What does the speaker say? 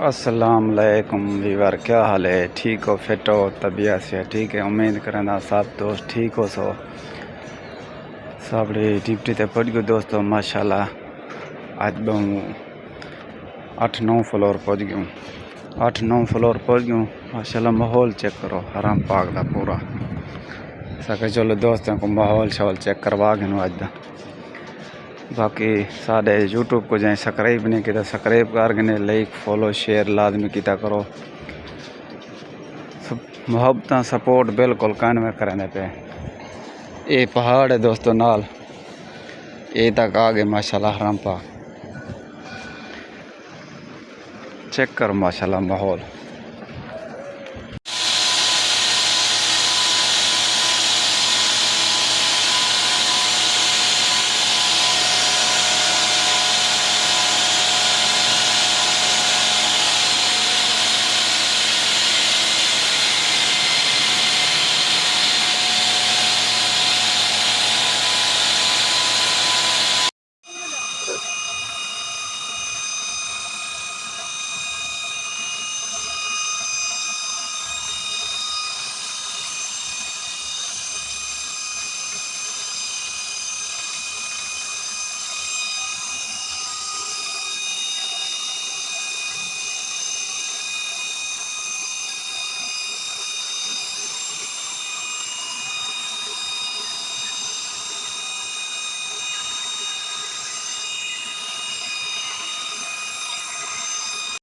अस्सलाम वालेकुम वीवर, क्या हाल है? ठीक हो, फिट हो, तबीयत से ठीक है? उम्मीद करना सब दोस्त ठीक हो। सो सब डिप्टी ते पहुँच गए दोस्तों माशाल्लाह। आज मैं 8-9 फ्लोर पहुँच गया, 8-9 फ्लोर पहुँच गया माशाल्लाह। माहौल चेक करो हराम पाक दा पूरा। सके चलो दोस्तों को माहौल शौल चेक करवा के अज दा। बाकी साढ़े यूट्यूब को जाए सब्सक्राइब नहीं किया, सब्सक्राइब कर गए, लाइक फॉलो शेयर लाजमी किया करो। मुहब्बत सपोर्ट बिल्कुल कान में करने पे। ये पहाड़ है दोस्तों नाल, ये तक आ गए माशाल्लाह हराम पाक। चेक करो माशाल्लाह माहौल।